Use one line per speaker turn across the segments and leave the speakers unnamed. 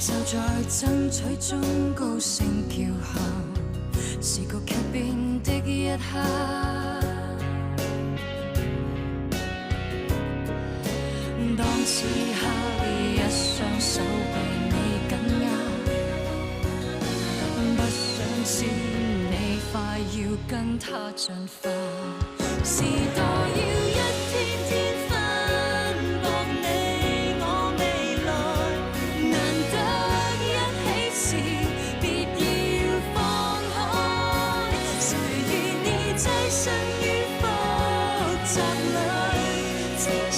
就在爭取中高聲叫喊，時局劇變的一刻，當此刻一雙手被你緊握，不想知你快要跟他進化，時代要一天天分薄你我未來，難得一起時別要放開，誰願意躋身於複雜裏精彩，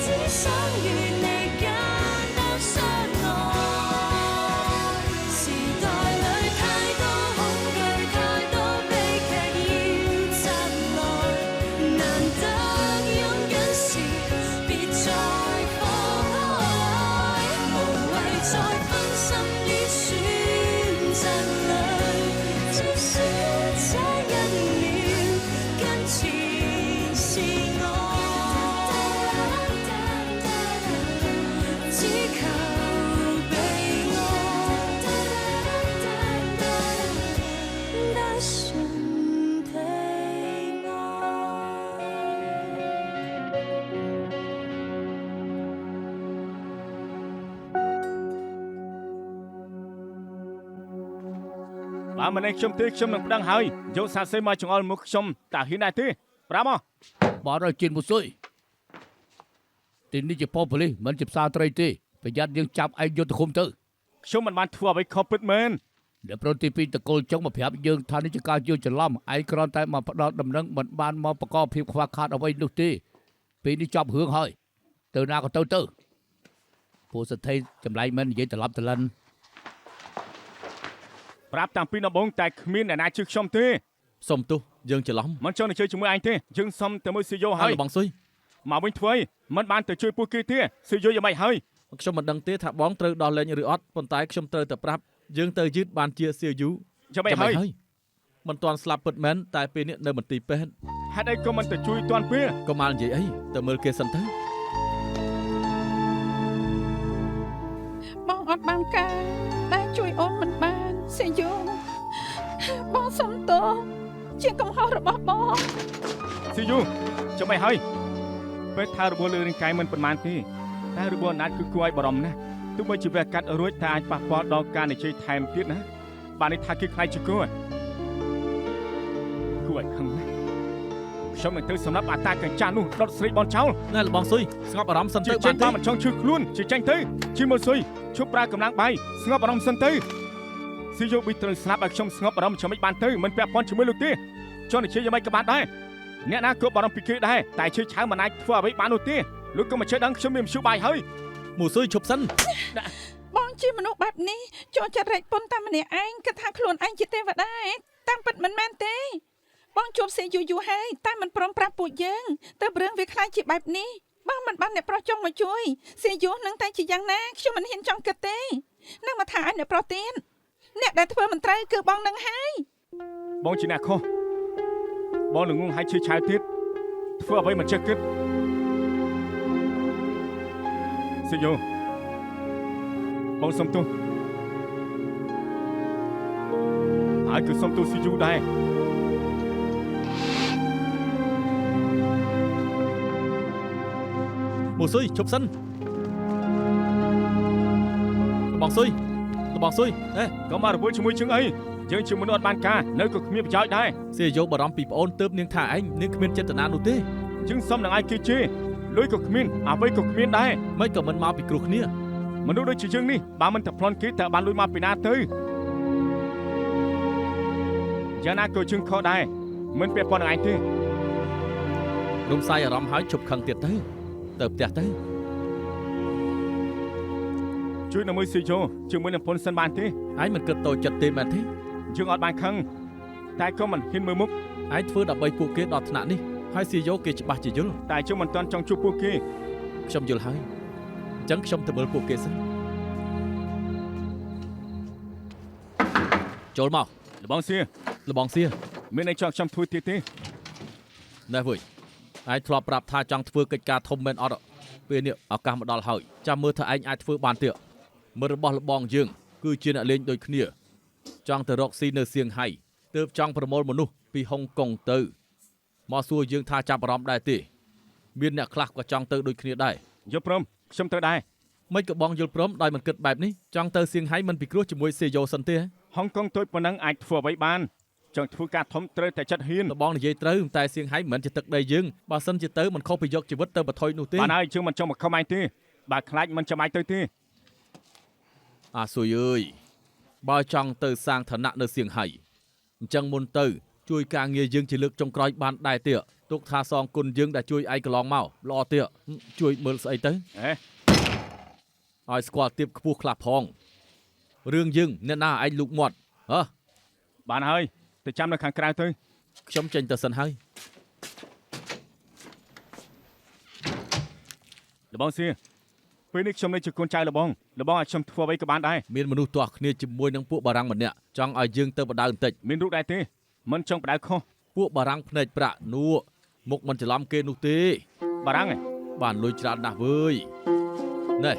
只想與你簡單相愛，時代裏太多恐懼，太多悲劇要襲來，難得擁緊時別再放開，無謂再分心於選擇裏，至少這一秒跟前是我，只求被愛，單純地愛。
បើមិនឯងខ្ញុំទេខ្ញុំនឹងប្តឹងហើយយកសាសេមកចង្អុលមុខខ្ញុំតើហ៊ានដែរទេប្រាំមក
បាទហើយជិនមួយសុយទីនេះជាប៉ុស្តិ៍ប៉ូលីសមិនជាផ្សារត្រីទេប្រយ័ត្នយើងចាប់ឯងយកទៅឃុំទៅ
ខ្ញុំមិនបានធ្វើអ្វីខុសពិតមែន
អ្នកប្រតិពីតកូលចុងមកប្រាប់យើងថានេះជាការយល់ច្រឡំឯងគ្រាន់តែមកផ្ដោតដំណឹងមិនបានមកបង្កភាពខ្វះខាតអ្វីនោះទេពេលនេះចាប់រឿងហើយទៅណាក៏ទៅពួកសទ្ធិចម្លែកមិននិយាយត្រឡប់ត្រឡិន
ប្រាប់តាំងពីដំបូងតែគ្មានអ្នកណាជឿខ្ញុំទេ
សុំទោសយើងច្រឡំ
មិនចង់ទៅជួយជាមួយឯងទេយើងសុំតែមួយស៊ីយោ
ហើ
ហើយ យ
បងសុយ
មកវិញធ្វើអីមិនបានទៅជួយពួកគេទេស៊ីយោយ៉ាងម៉េចហើយ
ខ្ញុំមិនដឹងទេថាបងត្រូវដោះលែងឬអត់ប៉ុន្តែខ្ញុំត្រូវតែប្រាប់យើងទៅយឺតបានជាសៀវយូ
យ៉ាងម៉េចហើយ
មិនទាន់ស្លាប់ពិតមែនតែពេលនេះនៅមន្ទីរពេទ្យ
ហេតុអីក៏មិនទៅជួយទាន់ពេល
កុំមកនិយាយអីទៅមើលគេសិនទៅ
បងអត់បានការតែជួយអូនមិនបានសេយូបងសុំទោសជាកំហុសរបស់បង
ស៊ីយោយ៉ាងម៉េចហើយពេលថារបួសលើរាងកាយមិនប៉ុន្មានទេតែរបួសណាត់គឺគួរឲ្យបារម្ភណាស់ទោះបីជាវាកាត់រួចតែអាចប៉ះពាល់ដល់ការនិយាយថែមទៀតណាបាននេះថាគេខ្លាចជាគួរឲ្យខឹងណាស់ខ្ញុំនឹងទៅសម្រាប់អាតាកញ្ចាស់នោះដុតស្រីបនចោល
ណែលបងសុយស្ងប់អារម្មណ៍សិន
ជា
ទៅ
ចេ
បា
ញ
ន
បា
ទេ
នមិនចង់ឈឺខ្លួនជាចេញទៅជាមើលសុយឈប់ប្រើកម្លាំងបាយស្ងប់អារម្មណ៍សិនទៅស៊ីយោប៊ីត្រូវស្លាប់ឲ្យខ្ញុំស្ងប់អារម្មណ៍ចាំមិនបានទៅមិនពាក់ព័ន្ធជាមួយលោកទេចង់និយាយយ៉ាងម៉េចក៏បានដែរអ្នកណាក៏បារម្ភពីគេដែរតែឈឺឆាវមិនអាចធ្វើអ្វីបាននោះទេលោកក៏មិនចេះដឹងខ្ញុំមានមធ្យោបាយហើយ
មួយសុយឈប់សិន
បងជាមនុស្សបែបនេះចូលចិត្តរែកពុនតែម្នាក់ឯងគិតថាខ្លួនឯងជាទេវតាតាមពិតមិនមែនទេបងជួបសេយូហើយតែមិនព្រមប្រាប់ពួកយើងទៅរឿងវាខ្លាចជាបែបនេះបងមិនបានអ្នកប្រុសចង់មកជួយសេយូនឹងតែជាយ៉ាងណាខ្ញុំមិនហ៊ានចង់គិតទេនឹងមកថាឲ្យអ្នកប្រុសទៀតអ្នកដែលធ្វើមិនត្រូវគឺបងនឹងហើយ
បងជាអ្នកខុសបងនឹងងងឲ្យឈឺឆាវទៀតធ្វើអ្វីមិនចេះគិតស៊ីយោបងសុំទោសហើយគឺសុំទោសស៊ីយូដែរ
មួយសុយឈប់សិនបងសុយបងសុយ
ក៏មករវល់ជាមួយជើងអីយើងជាមនុស្សអត់បានការនៅក៏គ្មានប្រយោជន៍ដែរ
សៀវយូបារម្ភពីប្អូនទើបនាងថាឯងនាងគ្មានចេតនានោះទេ
យើងសុំនឹងឲ្យគេជេរលុយក៏គ្មានអ្វីក៏គ្មានដែរ
មិនក៏មិនមកពីគ្រោះគ្នា
មនុស្សដូចជាយើងនេះបើមិនតែប្លន់គេតើបានលុយមកពីណាទៅយ៉ាងណាក៏ជើងខុសដែរមិនពាក់ព័ន្ធនឹងឯងទេ
រំសាយអារម្មណ៍ហើយឈប់ខឹងទៀតទៅផ្ទះទៅ
ជួយនៅមួយស៊ីយោជាមួយនឹងពុនសិនបានទេ
ឯងមិនគិតតូចចិត្តទេមែនទេ
យើងអត់បានខឹងតែក៏មិនហ៊ានមើលមុខ
ឯងធ្វើដើម្បីពួកគេដល់ថ្នាក់នេះហើយសៀវយូគេច្បាស់ជាយល់
តែយើងមិនទាន់ចង់ជួបពួកគេ
ខ្ញុំយល់ហើយអញ្ចឹងខ្ញុំទៅមើលពួកគេសិនចូលមក
លបងសៀ
លបងសៀ
មានអីចង់ខ្ញុំធ្វើទៀតទេ
ណែវើយឯងធ្លាប់ប្រាប់ថាចង់ធ្វើកិច្ចការធំមែនអត់ពេលនេះឱកាសមកដល់ហើយចាំមើលថាឯងអាចធ្វើបានទៀត មើលរបស់លបងយើងគឺជាអ្នកលេងដូចគ្នាចង់ទៅរកស៊ីនៅសៀងហៃទើបចង់ប្រមូលមនុស្សពីហុងកុងទៅមកសួរយើងថាចាប់អារម្មណ៍ដែរទេមានអ្នកខ្លះក៏ចង់ទៅដូចគ្នាដែរ
យល់ព្រមខ្ញុំទៅដែរ
មិនក៏បងយល់ព្រមដោយមិនគិតបែបនេះចង់ទៅសៀងហៃមិនពិគ្រោះជាមួយសេយ៉ូសិនទេ
ហុងកុងតូចប៉ុណ្ណឹងអាចធ្វើអ្វីបានចង់ធ្វើការធំត្រូវតែចិត្តហ៊ាន
លបងនិយាយត្រូវតែសៀងហៃមិនមែនជាទឹកដីយើងបើសិនជាទៅមិនខុសពីយកជីវិតទៅបថុយនោះទេ
បានហើយជើងមិនចង់មកខំឯងទេបើខ្លាចមិនចាំបាច់ទៅទេ
អាស៊ុយអើយបើចង់ទៅសាងឋានៈនៅសៀងហៃអញ្ចឹងមុនទៅជួយការងារយើងជាលើកចុងក្រោយបានដែរទៀតទុកថាសងគុណយើងដែលជួយឯងកន្លងមកល្អទៀតជួយមើលស្អីទៅ
អេ
ឲ្យស្គាល់ទៀបខ្ពស់ខ្លះផងរឿងយើងអ្នកណាឯងលូកមាត់ហ៎
បានហើយទៅចាំនៅខាងក្រៅទៅ
ខ្ញុំចេញទៅសិនហើយ
លបងសៀពេលនេះខ្ញុំនៅជាកូនចៅលបងអាចខ្ញុំធ្វើអ្វីក៏បានដែរ
មានមនុស្សទាស់គ្នាជាមួយនឹងពួកបារាំងម្នាក់ចង់ឲ្យយើងទៅបដៅបន្តិច
មានរូបដែរទេមិនចង់បដៅខុស
ពួកបារាំងភ្នែកប្រាក់នោះមុខមិនច្រឡំគេនោះទេ
បារាំងឯង
បានលុយច្រើនណាស់វើយនេះ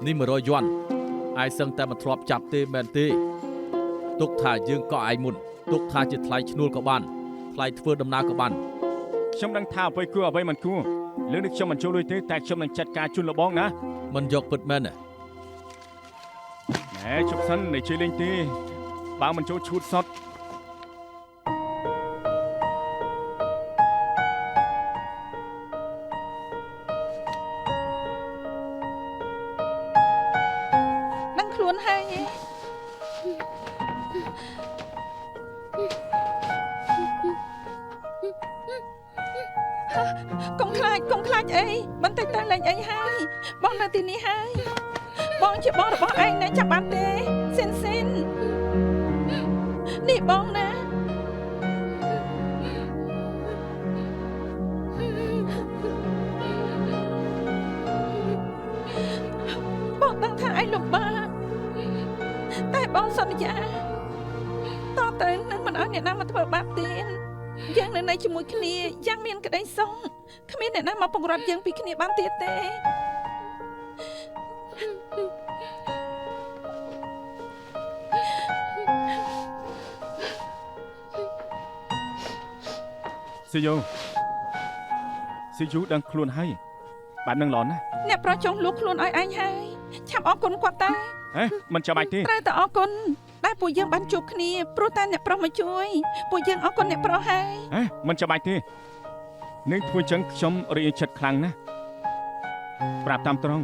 100 យួនឯងសឹងតែមិនធ្លាប់ចាប់ទេមែនទេទុកថាយើងក៏ឯងមុនទុកថាជាថ្លៃឈ្នួលក៏បានថ្លៃធ្វើដំណើរក៏បាន
ខ្ញុំដឹងថាអ្វីគួរអ្វីមិនគួរលើនេះខ្ញុំមិនចូលលុយទេតែខ្ញុំនឹងចាត់ការជូនលបងណា
មិនយកពិតមែនទេ
ណែជប់សិននៃជិះលេងទេបើមិនចូលឈួតសត
ដឹងខ្លួនហើយឯងកុំខ្លាចអីបន្តិចទៅលេងអីហើយបងនៅទីនេះហើយបងជាបងរបស់ឯងណាចាប់បានទេសិននេះបងណាបងដឹងថាឯងលំបាកតែបងសន្យាតទៅនឹងមិនឲ្យអ្នកណាមកធ្វើបាបទៀតយើងនៅនៃជាមួយគ្នាយ៉ាងមានក្តីសុខគ្មានអ្នកណាមកពង្រត់យើងពីគ្នាបានទៀតទេ
ស៊ីយូដឹងខ្លួនហើយបាននឹងឡនណា
អ្នកប្រចង់លួចខ្លួនឲ្យឯងហើយឆាប់អរគុណគាត់តែ
ហេមិនចាំបាច់ទេ
ត្រូវតែអរគុណដែលពួកយើងបានជួបគ្នាព្រោះតែអ្នកប្រុសមកជួយពួកយើងអរគុណអ្នកប្រុសហើយ
ហេមិនចាំបាច់ទេនឹងធ្វើចឹងខ្ញុំរីកចិត្តខ្លាំងណាស់ប្រាប់តាមត្រង់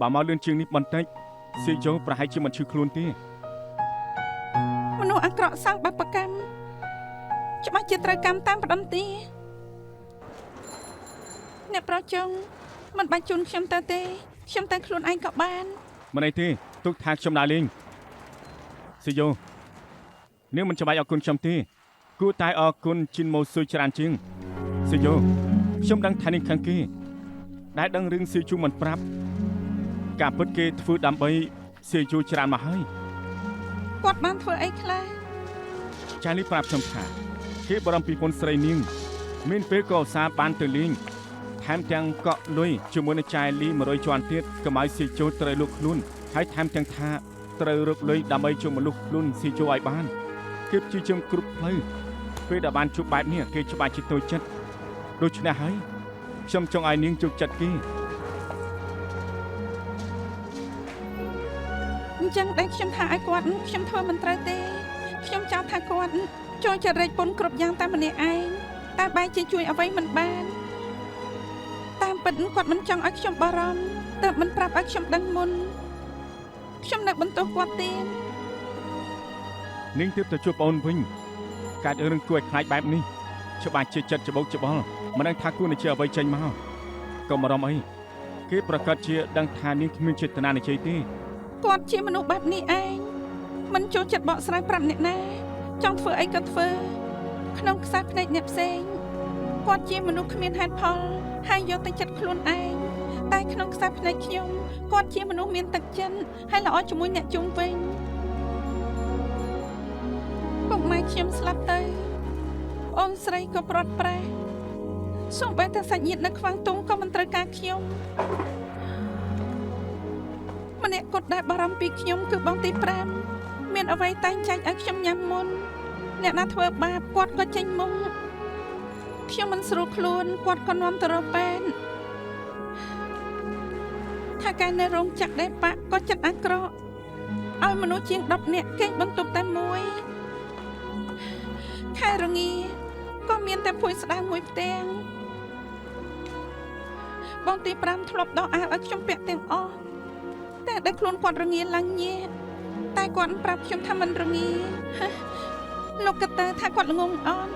បើមកលឿនជាងនេះបន្តិចស៊ីយូប្រហែលជាមិនឈឺខ្លួនទេ
មនុស្សអាក្រក់សាងបាបកម្មច្បាស់ជាត្រូវកម្មតាមផ្ដន្ទាអ្នកប្រចង់មិនបាច់ជូនខ្ញុំទៅទេខ្ញុំតែខ្លួនឯងក៏បាន
មិនអីទេទុកថាខ្ញុំដើរលេងស៊ីយូនាងមិនចាំបាច់អរគុណខ្ញុំទេគួរតែអរគុណជីនម៉ូស៊ុយច្រើនជាងស៊ីយូខ្ញុំដឹងថានាងខាងគេដែលដឹងរឿងស៊ីជូមិនប្រាប់ការពិតគេធ្វើដើម្បីស៊ីជូច្រើនមកហើយ
គាត់បានធ្វើអីខ្លះ
ចាលីប្រាប់ខ្ញុំថាគេបរំពីពុនស្រីនាងមានពេលក៏ឧស្សាហ៍បានទៅលេងថែមទាំងកក់លុយជាមួយនឹងចាយលី100ជាន់ទៀតកុំឲ្យស៊ីជូត្រូវលុកខ្លួនហើយថែមទាំងថាត្រូវរកលុយដើម្បីជួយមនុស្សខ្លួនស៊ីជូឲ្យបានគេជាជាងគ្រប់ផ្លូវពេលដែលបានជួបបែបនេះគេច្បាស់ជាតូចចិត្តដូច្នេះហើយខ្ញុំចង់ឲ្យនាងជោគចិត្តគេ
អញ្ចឹងដែលខ្ញុំថាឲ្យគាត់ខ្ញុំធ្វើមិនត្រូវទេខ្ញុំចង់ថាគាត់ចូលចរិតពុនគ្រប់យ៉ាងតែម្នាក់ឯងតែបែរជាជួយអ្វីមិនបានតាមពិតគាត់មិនចង់ឲ្យខ្ញុំបារម្ភតែមិនប្រាប់ឲ្យខ្ញុំដឹងមុនខ្ញុំនៅបន្ទោសគាត់ទៀត
នាងទើបទៅជួបប្អូនវិញកើតរឿងគួរឲ្យខ្លាចបែបនេះច្បាស់ជាចិត្តច្បោកច្បល់មិនដឹងថាគួរនឹងជាអ្វីចេញមកកុំបារម្ភអីគេប្រកាសជាដឹងថានាងគ្មានចេតនានិយាយទេ
គាត់ជាមនុស្សបែបនេះឯងមិនចូលចិត្តបកស្រាយប្រាប់អ្នកណាចង់ធ្វើអីក៏ធ្វើក្នុងខ្សែភ្នែកអ្នកផ្សេងគាត់ជាមនុស្សគ្មានហេតុផលហើយយកតែចិត្តខ្លួនឯងតែក្នុងខ្សែភ្នែកខ្ញុំគាត់ជាមនុស្សមានទឹកចិត្តហើយល្អជាមួយអ្នកជុំវិញពុកម៉ែខ្ញុំស្លាប់ទៅអូនស្រីក៏ព្រាត់ប្រាសសូម្បីតែសាច់ញាតិនៅខ្វាងតុងក៏មិនត្រូវការខ្ញុំ ម្នាក់គត់ដែលបារម្ភពីខ្ញុំគឺបងទី5មានអ្វីតែងចាញ់ឲ្យខ្ញុំញ៉ាំមុនអ្នកណាធ្វើបាបគាត់ក៏ចេញមុខខ្ញុំមិនស្រួលខ្លួនគាត់ក៏នាំទៅរកពេទ្យថាកាយនៅរោងចក្រដេប៉ាក៏ចិត្តអាក្រក់ឲ្យមនុស្សជាង10នាក់គេងបន្ទប់តែមួយខែរងាក៏មានតែភួយស្ដៅមួយផ្ទាំងបងទី5ធ្លាប់ដោះអាវឲ្យខ្ញុំពាក់ទាំងអស់តែដែលខ្លួនគាត់រងាឡើងញែកតែគាត់ប្រាប់ខ្ញុំថាមិនរងាលោកកតើថាគាត់ល្ងងអន់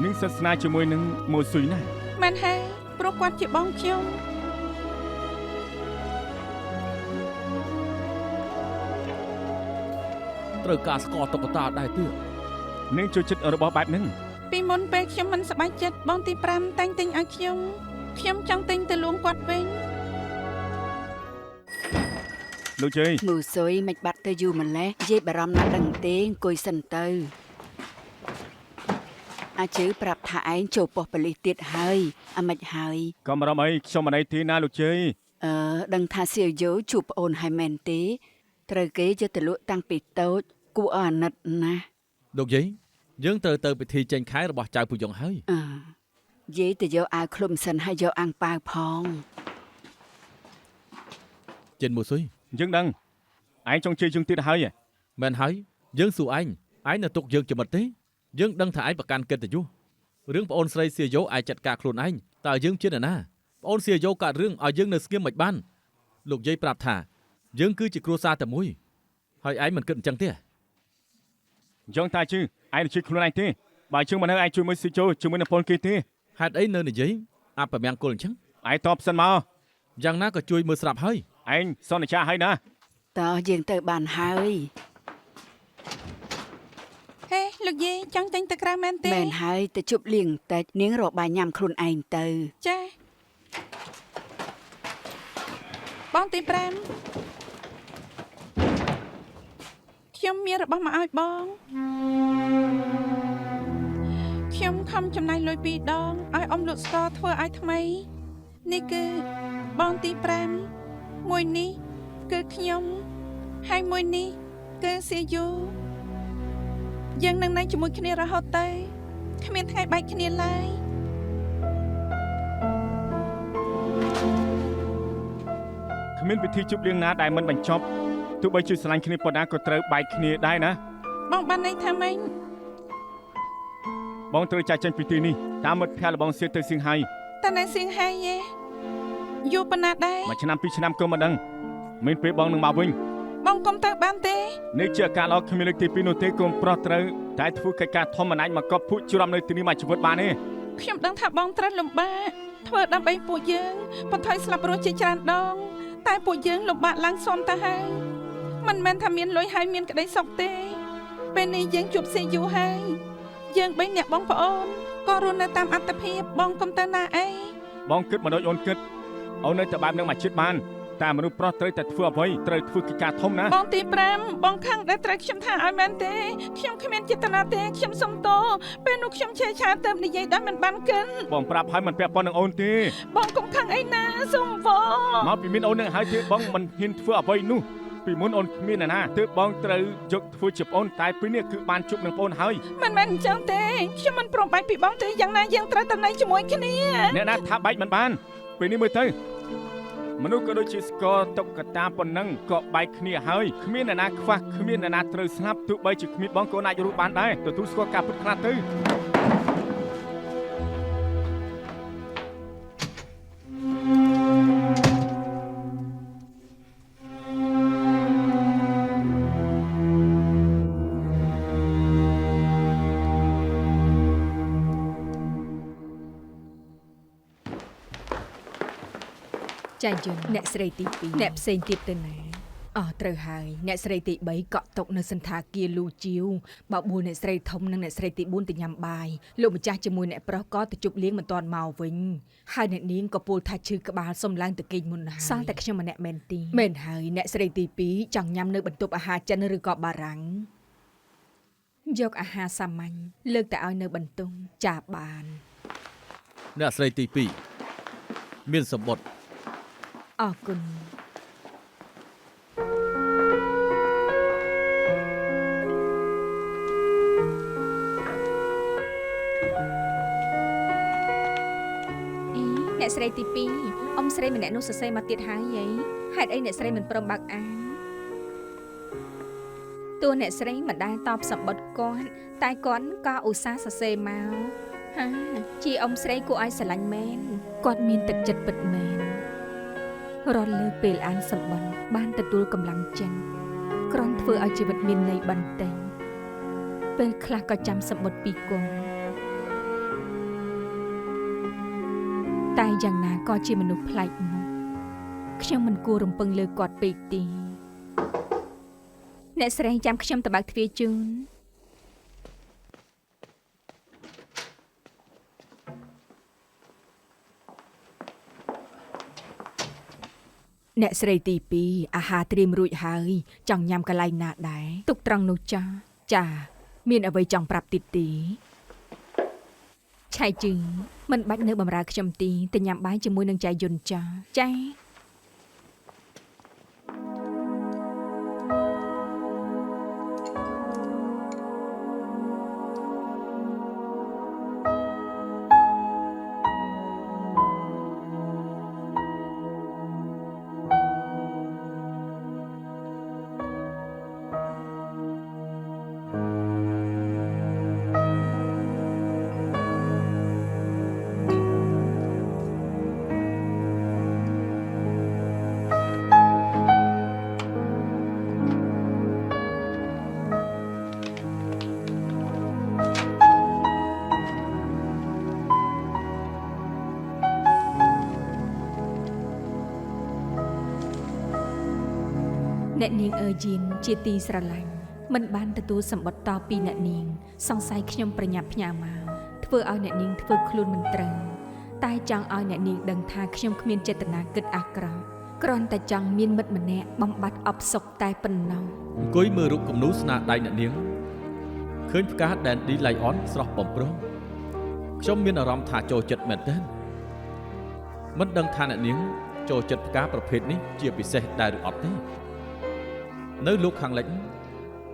នឹងសាសនាជាមួយនឹងម៉ូស៊ុយណា
មែនហើយព្រោះគាត់ជាបងខ្ញុំ
ត្រូវការស្គាល់តុក្កតាដែរទៀត
នឹងចូលចិត្តរបស់បែបហ្នឹង
ពីមុនពេលខ្ញុំមិនសប្បាយចិត្តបងទី5តែងទិញឲ្យខ្ញុំចង់ទិញទៅលួងគាត់វិញ
លោកជ័យ
មូស៊ុយមិនបាត់ទៅយូរម្លេះយាយបារម្ភណាស់ដឹងទេអង្គុយសិនទៅអាចជឿប្រាប់ថាឯងចូលប៉ុស្តិ៍ប៉ូលីសទៀតហើយអាមិនហើយ
ក៏មិនរំអីខ្ញុំមិនអីទេណាលោកជ័យ
ដឹងថាសៀវយោជួបប្អូនហើយមែនទេត្រូវគេយកទៅលក់តាំងពីតូចគួរឲ្យអាណិតណាស់
លោកយាយយើងត្រូវទៅពិធីចេញខែរបស់ចៅពូយ៉ងហើយ
យាយទៅយកអាវឃ្លុំសិនហើយយកអាំងប៉ាវផង
ចិនមូស៊ុយ
យើងដឹងឯងចង់ជ័យយើងទៀតហើយ
មែនហើយយើងសួរឯងនៅទុកយើងជាមិត្តទេយើងដឹងថាឯងប្រកាន់កិត្តិយសរឿងប្អូនស្រីសៀយោអាចចាត់ការខ្លួនឯងតើយើងជានរណាប្អូនសៀយោកាត់រឿងឲ្យយើងនៅស្ងៀមមិនបានលោកយាយប្រាប់ថាយើងគឺជាគ្រួសារតែមួយហើយឯងមិនគិតអញ្ចឹងទេ
យ៉ងតាជឿឯងជួយខ្លួនឯងទេបើជឿមិននៅឯងជួយមួយស៊ីជូជាមួយនឹងពលគេទេ
ហេតុអីនៅនិយាយអបមង្គលអញ្ចឹង
ឯងតបសិនមក
យ៉ាងណាក៏ជួយមើលស្រាប់ហើយ
ឯងសន្យាហើយណា
តើយើងទៅបានហើយ
ហេលោកយាយចង់ទិញទៅក្រៅមែនទេ
មែនហើយទៅជប់លៀងតិចនាងរកបាយញ៉ាំខ្លួនឯងទៅ
ចាបងទី5ខ្ញុំមានរបស់មកឲ្យបងខ្ញុំខំចំណាយលុយ2ដងឲ្យអ៊ំលក់ស្ករធ្វើឲ្យថ្មីនេះគឺបងទី5មួយនេះគឺខ្ញុំហើយមួយនេះគឺសៀយូយើងនឹងនៅជាមួយគ្នារហូតទៅគ្មានថ្ងៃបែកគ្នាឡើយ
គ្មានពិធីជប់លៀងណាដែលមិនបញ្ចប់ទោះបីជាស្រឡាញ់គ្នាប៉ុណ្ណាក៏ត្រូវបែកគ្នាដែរណា
បងបានន័យថាម៉េច
បងត្រូវចាក់ចេញពីទីនេះតាមមិត្តភក្តិរបស់សៀទៅសៀងហៃ
តើនៅសៀងហៃយេយូរប៉ុណ្ណាដែរ
មួយឆ្នាំ2ឆ្នាំក៏មិនដឹងមានពេលបងនឹងមកវិញ
បងកុំទៅបានទេ
នេះជាការល្អគ្មានលើកទី2នោះទេកូនប្រុសត្រូវតែធ្វើកិច្ចការធំមិនអាចមកកប់ភូជ្រាំនៅទីនេះមកជីវិតបានទេ
ខ្ញុំដឹងថាបងត្រូវលំបាកធ្វើដើម្បីពួកយើងបន្ថយស្លាប់រស់ជាច្រើនដងតែពួកយើងលំបាកឡើងសុំទៅហើយមិនមែនថាមានលុយហើយមានក្តីសុខទេពេលនេះយើងជួបស៊ីយូហើយយើង3នាក់បងប្អូនក៏រស់នៅតាមអត្តភាពបងកុំទៅណាអី
បងគិតមិនដូចអូនគិតអូននៅតែបែបនឹងមកជិតបានតែមនុស្សប្រុសត្រូវតែធ្វើអ្វីត្រូវធ្វើកិច្ចការធំណា
បងទី5បងខាងដែលត្រូវខ្ញុំថាឲ្យមែនទេខ្ញុំគ្មានចេតនាទេខ្ញុំសុំទោសពេលនោះខ្ញុំឆេឆាទៅនិយាយដែលមិនបានកិន
បងប្រាប់ឲ្យមិនពាក់ព័ន្ធនឹងអូនទេ
បងកុំខាងអីណាសុំវង
មកពីមានអូននឹងហើយទេបងមិនហ៊ានធ្វើអ្វីនោះពីមុនអូនគ្មាននរណាទើបបងត្រូវយកធ្វើជាប្អូនតែពេលនេះគឺបានជួបនឹងប្អូនហើយ
មិនមែនអញ្ចឹងទេខ្ញុំមិនព្រមបែកពីបងទេយ៉ាងណាយើងត្រូវតែនៅជាមួយគ្នា
អ្នកណាថាបែកមិនបានពេលនេះមើលទៅមនុស្សក៏ដូចជាស្គរតុក្កតាប៉ុណ្ណឹងក៏បែកគ្នាហើយគ្មាននរណាខ្វះគ្មាននរណាត្រូវស្លាប់ទោះបីជាគ្មានបងក៏អាចរស់បានដែរទទួលស្គាល់ការពិតខ្លះទៅ
ចាយយើងអ្នកស្រីទី2អ្នកផ្សេងទៀតទៅណាត្រូវហើយអ្នកស្រីទី3កក់តុកនៅសន្តាគារលូជីវបើ4អ្នកស្រីធំនិងអ្នកស្រីទី4ទៅញ៉ាំបាយលោកម្ចាស់ជាមួយអ្នកប្រុសក៏ទៅជប់លៀងមិនទាន់មកវិញហើយអ្នកនាងក៏ពោលថាឈឺក្បាលសុំឡើងទៅគេងមុនហើយសល់តែខ្ញុំម្នាក់មែនទេមែនហើយអ្នកស្រីទី2ចង់ញ៉ាំនៅបន្ទប់អាហារចិនឬក៏បារាំងយកអាហារសាមញ្ញលើកតែឲ្យនៅបន្ទប់ចាបាន
អ្នកស្រីទី2មានសម្បត្តិ
អរគុណអ្នកស្រីទី2អ៊ំស្រីម្នាក់នោះសរសេរមកទៀតហើយយីហេតុអីអ្នកស្រីមិនព្រមបើកអានតួអ្នកស្រីមិនដែលតបសម្បត្តិគាត់តែគាត់ក៏ឧស្សាហ៍សរសេរមកហាជាអ៊ំស្រីគួរឲ្យស្រឡាញ់មែនគាត់មានទឹកចិត្តពិតមែនរាល់លើកពេលអានសម្បត្តិបានទទួលកម្លាំងចិត្តគ្រាន់ធ្វើឲ្យជីវិតមានន័យបន្តិចពេលខ្លះក៏ចាំសម្បត្តិពីគាត់តែយ៉ាងណាក៏ជាមនុស្សប្លែកមុខខ្ញុំមិនគួររំពឹងលើគាត់ពេកទេអ្នកស្រីចាំខ្ញុំទៅបើកទ្វារជូនអ្នកស្រីទី2អាហារត្រៀមរួចហើយចង់ញ៉ាំកន្លែងណាដែរទុកត្រង់នោះចាមានអ្វីចង់ប្រាប់ទៀតទេឆៃជឺមិនបាច់នៅបម្រើខ្ញុំទីតែញ៉ាំបាយជាមួយនឹងចៃយុនចាអ្នកនាងអឺជីនជាទីស្រឡាញ់មិនបានទទួលសម្បត្តិតពីអ្នកនាងសង្ស័យខ្ញុំប្រញាប់ផ្ញើមកធ្វើឲ្យអ្នកនាងធ្វើខ្លួនមិនត្រូវតែចង់ឲ្យអ្នកនាងដឹងថាខ្ញុំគ្មានចេតនាគិតអាក្រក់គ្រាន់តែចង់មានមិត្តម្នាក់បំបត្តិអបសុខតែប៉ុណ្ណោះ
អង្គុយមើលរូបគំនូរស្នាដៃអ្នកនាងឃើញផ្កាដែនឌីឡៃអនស្រស់បំព្រងខ្ញុំមានអារម្មណ៍ថាចូលចិត្តមែនទែនមិនដឹងថាអ្នកនាងចូលចិត្តផ្កាប្រភេទនេះជាពិសេសដែរឬអត់ទេនៅលោកខាងលិច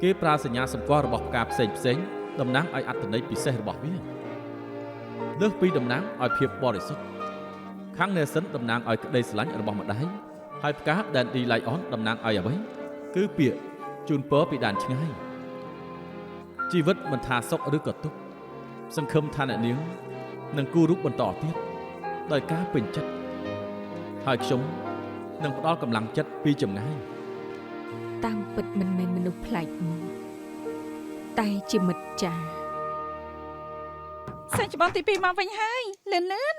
គេប្រើសញ្ញាសម្គាល់របស់ផ្កាផ្សេងតំណាងឲ្យអត្ថន័យពិសេសរបស់វាលើសពីតំណាងឲ្យភាពបរិសុទ្ធខាងនេសិនតំណាងឲ្យក្តីស្រឡាញ់របស់ម្ដាយហើយផ្កាដែនឌីឡៃអនតំណាងឲ្យអ្វីគឺពាក្យជូនពរពីដែនឆ្ងាយជីវិតមិនថាសុខឬក៏ទុក្ខសង្ឃឹមថាអ្នកនាងនឹងគូររូបបន្តទៀតដោយការពេញចិត្តហើយខ្ញុំនឹងផ្ដល់កម្លាំងចិត្តពីចម្ងាយ
តាមពិតមិនមែនមនុស្សប្លែកមុខតែជាមិត្តចា
សាច់ច្បងទី2មកវិញហើយលឿន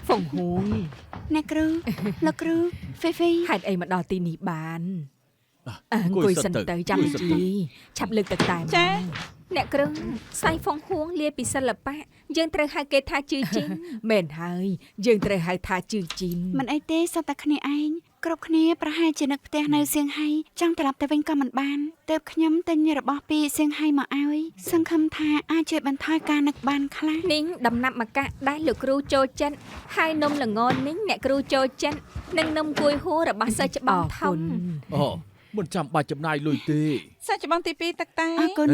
ហ្វុងហួង
អ្នកគ្រូលោកគ្រូហ្វេហ្វេ
ហេតុអីមកដល់ទីនេះបានអង្គុយសិនទៅចាំជីឆាប់លើកទឹកតែ
ចា
អ្នកគ្រូស្អីហ្វុងហួងលាពីសិល្បៈយើងត្រូវហៅគេថាជឿជីនមែនហើយយើងត្រូវហៅថាជឿជីន
មិនអីទេសត្វតែគ្នាឯងគ្រប់គ្នាប្រហែលជានឹកផ្ទះនៅសៀងហៃចង់ត្រឡប់ទៅវិញក៏មិនបានទើបខ្ញុំទិញរបស់ពីសៀងហៃមកឲ្យសង្ឃឹមថាអាចជួយបន្ថយការនឹកបានខ្លះ
នាងដំណាប់មកកាក់ដែលលោកគ្រូចូលចិត្តហើយនំល្ងនេះអ្នកគ្រូចូលចិត្តនិងនំគួយហួររបស់សិស្សច្បងធំ
អូមិនចាំបាច់ចំណាយលុយទេ
សាច់ច្បងទី2ទឹកតែ
អរគុណ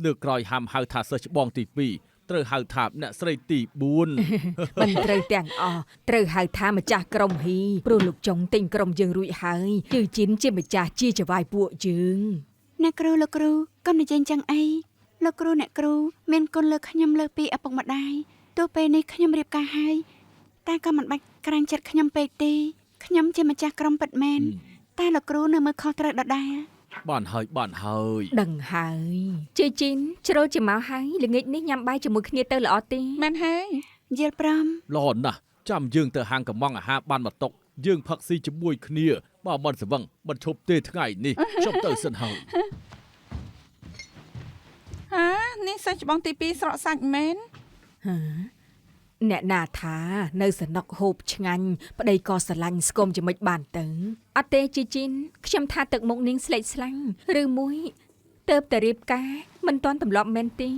លើកក្រោយហាមហៅថាសិស្សច្បងទី2ត្រូវហៅថាអ្នកស្រីទី4
មិនត្រូវទាំងអស់ត្រូវហៅថាម្ចាស់ក្រុមហ៊ីព្រោះលោកចុងទិញក្រុមយើងរួចហើយជឿជីនជាម្ចាស់ជាចវាយពួកយើង
អ្នកគ្រូលោកគ្រូកុំនិយាយចឹងអីលោកគ្រូអ្នកគ្រូមានគុណលើខ្ញុំលើពីឪពុកម្ដាយទោះពេលនេះខ្ញុំរៀបការហើយតែក៏មិនបាច់ក្រាញ់ចិត្តខ្ញុំពេកទេខ្ញុំជាម្ចាស់ក្រុមពិតមែនតែលោកគ្រូនៅមើលខុសត្រូវដដែល
បានហើយ
ដឹងហើយជឿជីនជ្រុលជាមកហើយល្ងាចនេះញ៉ាំបាយជាមួយគ្នាទៅល្អទេ
មែនហើយ
យល់ព្រម
ល្អណាស់ចាំយើងទៅហាងកំងអាហារបានមកតុកយើងផឹកស៊ីជាមួយគ្នាបើមិនស្វឹងមិនឈប់ទេថ្ងៃនេះខ្ញុំទៅសិនហើយ
នេះសាច់ច្បងទី2ស្រក់សាច់មែន
អ្នកណាថានៅសនុកហូបឆ្ងាញ់ប្តីក៏ស្រឡាញ់ស្គមជាមិនបានទៅអត់ទេជីជីនខ្ញុំថាទឹកមុខនាងស្លេកស្លាំងឬមួយទៅតែរៀបការមិនទាន់ទម្លាប់មែនទេ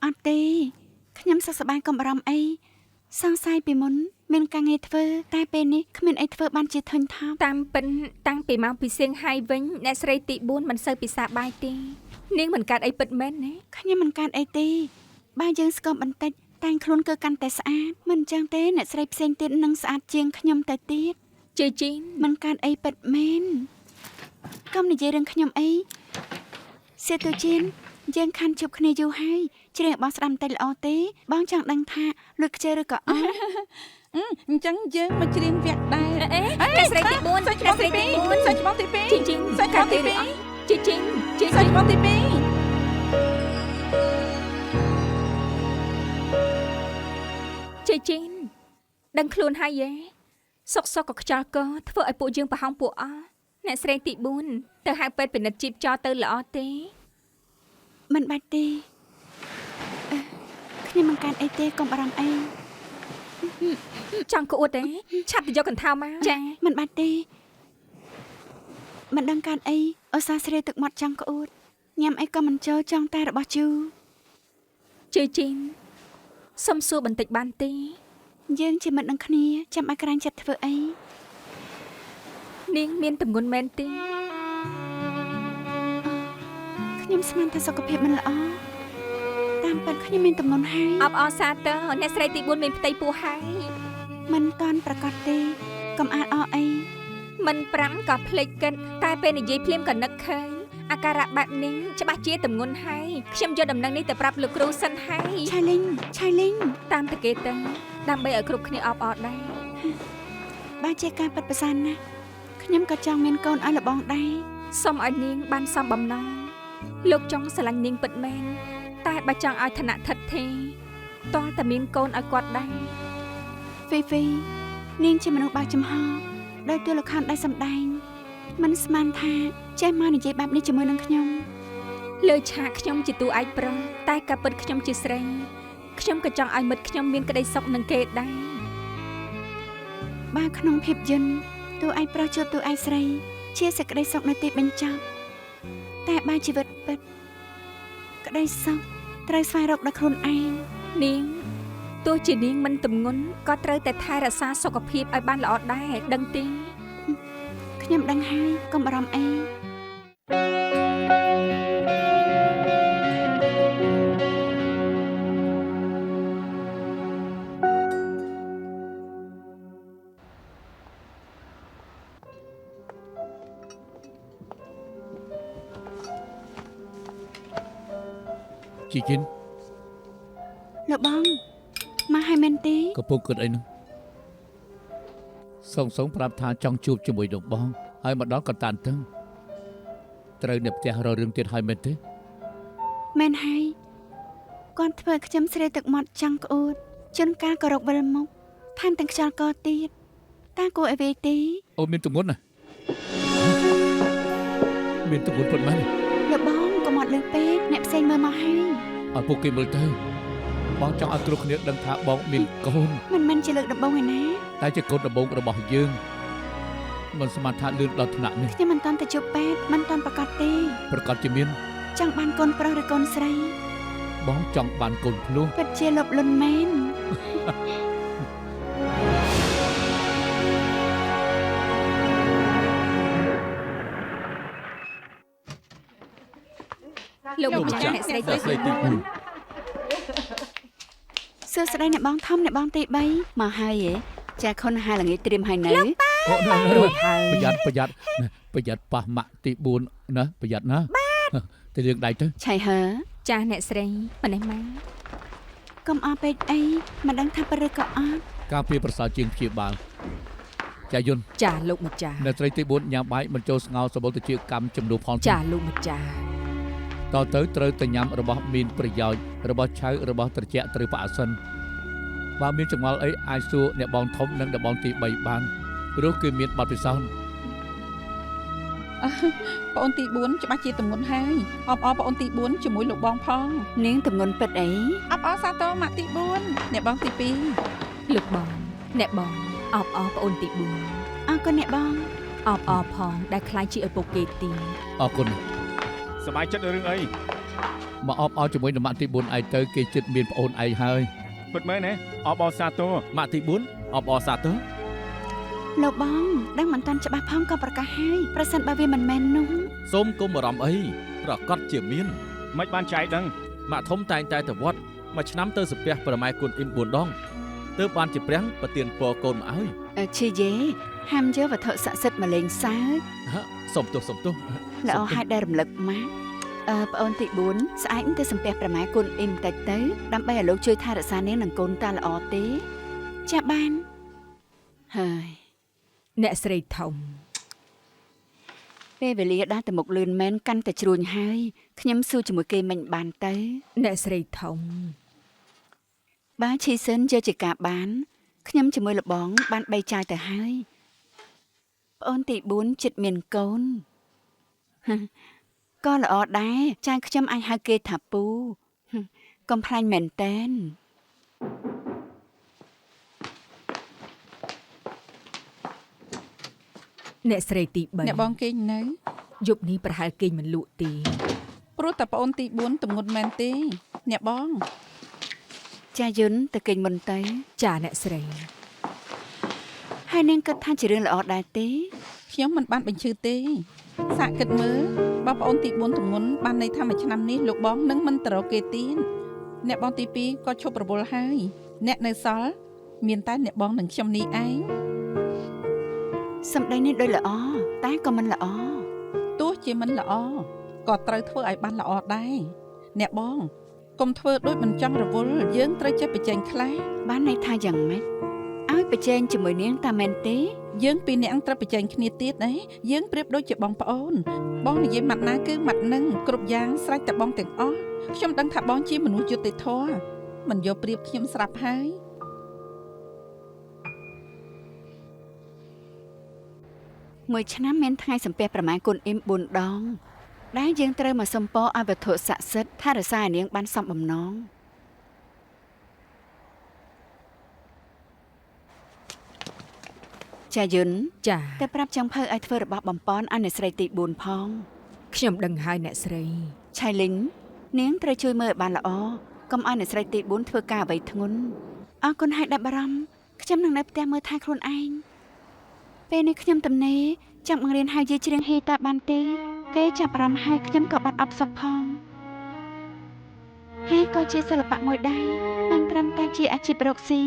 អត់ទេខ្ញុំសុខសប្បាយកុំបារម្ភអី សង្ស័យពីមុនមានការងារធ្វើតែពេលនេះគ្មានអីធ្វើបានជាធុញថប់
តាមពិនតាំងពីមកពីសៀងហៃវិញអ្នកស្រីទី4មិនសូវពិសាបាយទេនាងមិនកើតអីពិតមែនណា
ខ្ញុំមិនកើតអីទេបើយើងស្គមបន្តិចតែងខ្លួនគឺកាន់តែស្អាតមិនចឹងទេអ្នកស្រីផ្សេងទៀតនឹងស្អាតជាងខ្ញុំទៅទៀត
ជឿជីន
មិនកើតអីពិតមែនកុំនិយាយរឿងខ្ញុំអីសៀតូជីនយើងខាន់ជប់គ្នាយូរហើយជ្រាបបងស្ដាប់តែល្អទេបងចង់ដឹងថាលួចខ្ជិលឬក៏អត់
អញ្ចឹងយើងមកច្រៀងវគ្គដែរ
អ្នកស្រីទី4
សាច់ច្បងទី2សាច់ច្បងទី2
ជឿជីន
សាច់ច្បងទី2
ជឿជីនជឿ
សា
ជី
ច់
ន
ច្បងទី2
ជឿជីនដឹងខ្លួនហើយយេសុកក៏ខ្យល់កធ្វើឲ្យពួកយើងប្រហោងពួកអស់អ្នកស្រីទី4ទៅហៅពេទ្យពិនិត្យជីបចោលទៅល្អទេ
មិនបាច់ទេខ្ញុំមិនកើតអីទេកុំបារម្ភអី
ចង់ក្អួតទេឆាប់ទៅយកកន្ថៅមកចា
មិនបាច់ទេមិនដឹងកើតអីឧស្សាហ៍ស្រីទឹកមាត់ចង់ក្អួតញ៉ាំអីក៏មិនចូលចង់តែរបស់ជូ
ជឿជីនសុំសួរបន្តិចបានទេ
យើងជាមិត្តនឹងគ្នាចាំឲ្យក្រាញ់ចិត្តធ្វើអី
នាងមានទម្ងន់មែនទេ
ខ្ញុំស្មានថាសុខភាពមិនល្អតាមពិតខ្ញុំមានទំនុនហើយ
អបអរសាទរអ្នកស្រីទី4មានផ្ទៃពោះហើយ
មិនតាន់ប្រកាសទេកុំអាតអអី
មិន5ក៏ភ្លេចគិតតែពេលនិយាយភ្លាមក៏នឹកឃើញអាការៈបែបនេះច្បាស់ជាទម្ងន់ហើយខ្ញុំយកដំណឹងនេះទៅប្រាប់លោកគ្រូសិនហើយ
ឆៃលីង
តាមតែគេទៅដើម្បីឲ្យគ្រប់គ្នាអបអរដែរ
បើជាការពិតប្រសើរណាស់ខ្ញុំក៏ចង់មានកូនឲ្យលបងដែរ
សូមឲ្យនាងបានសំបំណងលោកចង់ស្រឡាញ់នាងពិតមែនតែបើចង់ឲ្យឋានៈថិតទេតោះតែមានកូនឲ្យគាត់ដែរ
ហ្វីនាងជាមនុស្សបើកចំហដោយតួលខោនដែលសម្ដែងមិនស្មានថាចេះមកនិយាយបែបនេះជាមួយនឹងខ្ញុំ
លើឆាកខ្ញុំជាតួឯកប្រុសតែក៏ពិតខ្ញុំជាស្រីខ្ញុំក៏ចង់ឲ្យមិត្តខ្ញុំមានក្តីសុខនឹងគេដែរ
បើក្នុងភាពយន្តតួឯកប្រុសជួបតួឯកស្រីជាសេចក្តីសុខនៅទីបញ្ចប់តែបើជីវិតពិតក្តីសុខត្រូវស្វែងរកដោយខ្លួនឯង
នាងទោះជានាងមិនទម្ងន់ក៏ត្រូវតែថែរក្សាសុខភាពឲ្យបានល្អដែរដឹងទេ
ខ្ញុំដឹងហើយកុំបារម្ភអី
ជីជីន
លោកបងមកហើយមែនទេ
កំពុងគិតអីនោះសងប្រាប់ថាចង់ជួបជាមួយនឹងបងហើយមកដល់ក៏តានតឹងត្រូវនៅផ្ទះរករឿងទៀតហើយមែនទេ
មែនហើយគាត់ធ្វើឲ្យខ្ញុំស្រីទឹកមាត់ចង់ក្អួតជួនកាលក៏រកវិលមកថែមទាំងខ្យល់កទៀតតាគួរឲ្យវេទេ
អូមានទម្ងន់ណាមានទម្ងន់ប៉ុន្មាន
លោកបងកុំអត់លើពេកអ្នកផ្សេងមើលមកហើយ
ឲ្យពួកគេមើលទៅបងចង់ឲ្យគ្រប់គ្នាដឹងថាបងមានកូន
មិនមែនជាលើកដំបូងឯណា
តែជាកូនដំបូងរបស់យើងមិនស្មានថាលឿនដល់ថ្នាក់នេះ
ខ្ញុំមិនតាន់ទៅជួបពេទ្យមិនតាន់ប្រកាសទេ
ប្រកាសជាមាន
ចង់បានកូនប្រុសឬកូនស្រី
បងចង់បានកូនភ្លោះ
ពិតជាលបលន់មែន
លោកម្ចាស់អ្នកស្រីទី
ស្រីទី
សួស្ដីអ្នកបងធំអ្នកបងទី3មកហើយហ៎ចាខុនហាល្ងាចត្រៀមហើយនៅ
អូណែ
រួចហើយ
ប្រយ័ត្នប៉ះម៉ាក់ទី4ណាប្រយ័ត្នណាទៅរឿងដៃទៅ
ឆៃហើ
ចាស់អ្នកស្រីម្នេះមក
កុំអស់ពេកអីមិនដឹងថាប្រឹកក៏អត់
ការពារប្រសើរជាងព្យាបាលចាយន្ត
ចាស់លោកម្ចាស់
នៅស្រីទី4ញ៉ាំបាយមិនចូលស្ងោសម្បូរទៅជាកម្មចំនួនផង
ចាស់លោកម្ចាស់
តទៅត្រូវតែញ៉ាំរបស់មានប្រយោជន៍របស់ឆៅរបស់ត្រជាក់ត្រូវប្រអសិនបើមានចង្អុលអីអាចសួរអ្នកបងធំនិងអ្នកបងទី3បានព្រោះគឺមានបទពិសោធន៍
ប្អូនទី4ច្បាស់ជាទម្ងន់ហើយអបអរប្អូនទី4ជាមួយលោកបងផង
នាងទំងន់ពិតអី
អបអរសាទរម៉ាក់ទី4អ្នកបងទី2
លោកបងអ្នកបងអបអរប្អូនទី
អរគុណអ្នកបង
4អបអរផងដែលខ្លាចជាឪពុកគេទី
អរគុណ
សប្បាយចិត្តរឿងអី
មកអបអរជាមួយនឹងម៉ាក់ទី4ឯងទៅគេចិត្តមានប្អូនឯងហើយ
ពិតមែនទេអបអរសាទរ
ម៉ាក់ទី4អបអរសាទរ
លោកបងដឹងមិនតាន់ច្បាស់ផងក៏ប្រកាសហើយប្រសិនបើវាមិនមែននោះ
សូមកុំបារម្ភអីប្រកាសជាមាន
មិនបានចែកដឹង
ម៉ាក់ធំតែងតែទៅវត្តមួយឆ្នាំទៅសំពះប្រម៉ែគុណអ៊ីម4ដងទើបបានជាព្រះប្រទានពរកូនមកឲ្យ
ឈីយេហាមយកវត្ថុស័ក្តិសិទ្ធិមកលេងសើច
សុំទោស
ល្អហើយដែលរំលឹកម៉ាក់ប្អូនទី4ស្អែកទៅសំពះប្រម៉ែគុណអ៊ីមតិចទៅដើម្បីឲ្យលោកជួយថែរក្សានាងនិងកូនតាល្អទេចាបានហើយ
អ្នកស្រីធំ
ពេលវេលាដើរទៅមុខលឿនមែនកាន់តែជ្រួញហើយខ្ញុំសួរជាមួយគេមិនបានទៅ
អ្នកស្រីធំ
បើឈីសិនយកជាការបានខ្ញុំជាមួយលបងបាន3ចាយទៅហើយប្អូនទី4ចិត្តមានកូន ក៏ល្អដែរចាយខ្ញុំអាចហៅគេថាពូកុំខ្លាញ់មែនតែន
អ្នកស្រីទី3
អ្នកបងគេងនៅ
យប់នេះប្រហែលគេងមិនលក់ទេ
ព្រោះតែប្អូនទី4ទំងន់មែនទេអ្នកបង
ចាយុនទៅគេងមុនទៅ
ចាអ្នកស្រី
ហើយនាងគិតថាជារឿងល្អដែរទេ
ខ្ញុំមិនបានបញ្ឈឺទេសាកគិតមើលបើប្អូនទី4ទំងន់បានន័យថាមួយឆ្នាំនេះលោកបងនឹងមិនទៅរកគេទៀតអ្នកបងទី2ក៏ឈប់រវល់ហើយអ្នកនៅសល់មានតែអ្នកបងនិងខ្ញុំនេះឯង
សម្ដីនេះដូចល្អតែក៏មិនល្អ
ទោះជាមិនល្អក៏ត្រូវធ្វើឲ្យបានល្អដែរអ្នកបងកុំធ្វើដូចមិនចង់រវល់យើងត្រូវចេះបញ្ចេញខ្លះ
បានន័យថាយ៉ាងម៉េចឲ្យប្រជែងជាមួយនាងតាមែនទេ
យើងពីរនាក់ត្រូវបញ្ចេញគ្នាទៀតណាយើងប្រៀបដូចជាបងប្អូនបងនិយាយម៉ាត់ណាគឺម៉ាត់នឹងគ្រប់យ៉ាងស្រេចតែបងទាំងអស់ខ្ញុំដឹងថាបងជាមនុស្សយុត្តិធម៌មិនយកប្រៀបខ្ញុំស្រាប់ហើយ
មួយឆ្នាំមានថ្ងៃសំពះប្រម៉ែគុណអ៊ីម4ដងដែលយើងត្រូវមកសុំពរឲ្យវត្ថុស័ក្តិសិទ្ធិថារក្សាឲ្យនាងបានសមបំណងចាយុន
ចា
តែប្រាប់ចង្ភៅឲ្យធ្វើរបស់បំពន់ឲ្យអ្នកស្រីទី4ផង
ខ្ញុំដឹងហើយអ្នកស្រី
ឆៃលីងនាងត្រូវជួយមើលឲ្យបានល្អកុំឲ្យអ្នកស្រីទី4ធ្វើការអ្វីធ្ងន់អរគុណហើយដាក់បារម្ភខ្ញុំនឹងនៅផ្ទះមើលថែខ្លួនឯងពេលនេះខ្ញុំទំនេរចាំបង្រៀនហៅយាយច្រៀងហ៊ីតាបានទេគេចាប់អារម្មណ៍ហើយខ្ញុំក៏បាត់អបសុខផងហ៊ីក៏ជាសិល្បៈមួយដែរមិនត្រឹមតែជាអាជីពរកស៊ី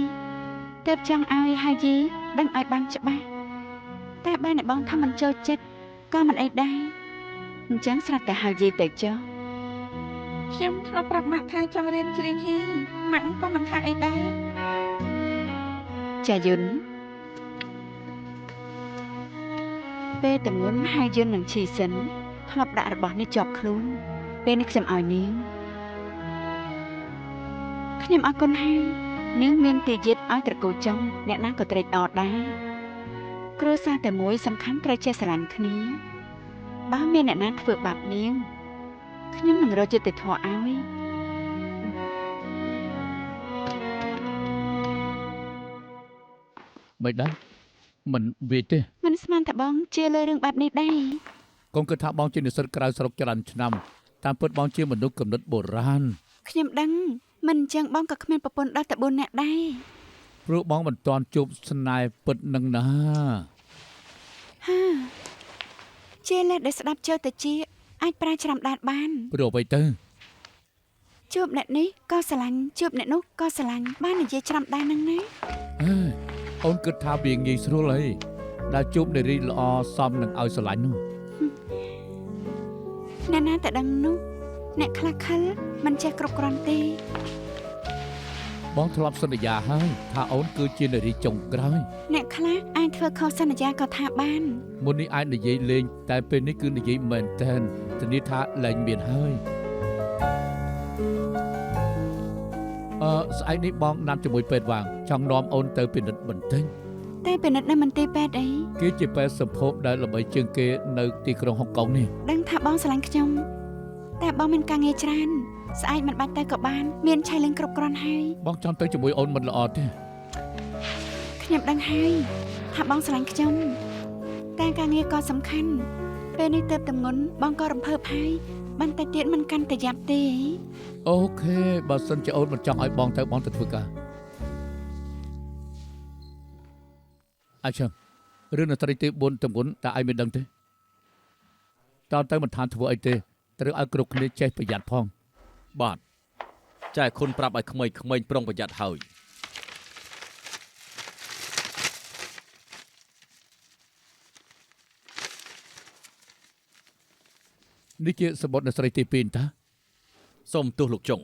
ទើបចង់ឲ្យហៅយាយដឹងឲ្យបានច្បាស់តែបើអ្នកបងថាមិនចូលចិត្តក៏មិនអីដែរអញ្ចឹងស្រាប់តែហៅយាយទៅចុះ
ខ្ញុំធ្លាប់ប្រាប់ម៉ាក់ថាចង់រៀនច្រៀងហ៊ីម៉ាក់ក៏មិនថាអីដែរ
ចាយុនពេលតំងន់ហើយយុននឹងឈីសិនធ្លាប់ដាក់របស់នេះជាប់ខ្លួនពេលនេះខ្ញុំឲ្យនាងខ្ញុំអរគុណហើយនាងមានទីយិតឲ្យត្រកូលចុងអ្នកណាក៏ត្រេកអរដែរគ្រួសារតែមួយសំខាន់ត្រូវចេះស្រឡាញ់គ្នាបើមានអ្នកណាធ្វើបាបនាងខ្ញុំនឹងរកយុត្តិធម៌ឲ្យ
មិនដែរមិនវាទេ
មិនស្មានថាបងជាលើរឿងបែបនេះដែរ
កូនគិតថាបងជានិស្សិតក្រៅស្រុកច្រើនឆ្នាំតាមពិតបងជាមនុស្សកំណត់បុរាណ
ខ្ញុំដឹងមិនអញ្ចឹងបងក៏គ្មានប្រពន្ធដល់តែ4នាក់ដែរ
ព្រោះបងមិនទាន់ជួបស្នេហ៍ពិតនឹងណា
ហាជាលេសដែលស្ដាប់ចូលទៅជាអាចប្រើច្រាំដាតបាន
ព្រោះអ្វីទៅ
ជួបអ្នកនេះក៏ស្រឡាញ់ជួបអ្នកនោះក៏ស្រឡាញ់បាននិយាយច្រាំដែរហ្នឹងណា
អើយអូនគិតថាវាងាយស្រួលអីដែលជួបនារីល្អសមនឹងឲ្យស្រឡាញ់នោះ
អ្នកណាតែដឹងនោះអ្នកខ្លះខិលមិនចេះគ្រប់គ្រាន់ទេ
បងធ្លាប់សន្យាហើយថាអូនគឺជានារីចុងក្រោយ
អ្នកខ្លះអាចធ្វើខុសសន្យាក៏ថាបាន
មុននេះអាចនិយាយលេងតែពេលនេះគឺនិយាយមែនតែនធានាថាលែងមានហើយស្អែកនេះបងណាត់ជាមួយពេទ្យវាងចង់នាំអូនទៅពិនិត្យបន្តិច
តែពិនិត្យនៅមន្ទីរពេទ្យអី
គេជាពេទ្យសម្ភពដែលល្បីជាងគេនៅទីក្រុងហុងកុងនេះ
ដឹងថាបងស្រឡាញ់ខ្ញុំតែបងមានការងារច្រើនស្អែកមិនបាច់ទៅក៏បានមានឆៃលេងគ្រប់គ្រាន់ហើយ
បងចង់ទៅជាមួយអូនមិនល្អទេ
ខ្ញុំដឹងហើយថាបងស្រឡាញ់ខ្ញុំតែការងារក៏សំខាន់ពេលនេះទៅតំងន់បងក៏រំភើបហើយបន្តិចទៀតមិនកាន់តែយ៉ាប់ទេ
អូខេបើសិនជាអូនមិនចង់ឲ្យបងទៅធ្វើការ អញ្ចឹងរឿងនៅត្រីទី4តំគុណតើឯងមិនដឹងទេតើទៅមិនឋានធ្វើអីទេត្រូវឲ្យគ្រប់គ្នាចេះប្រយ័ត្នផង
បាទចែកខុនប្រាប់ឲ្យក្មេងៗប្រុងប្រយ័ត្នហើយ
នេះជាសម្បត្តិនៅស្រីទី2តា
សូមទោសលោកចុង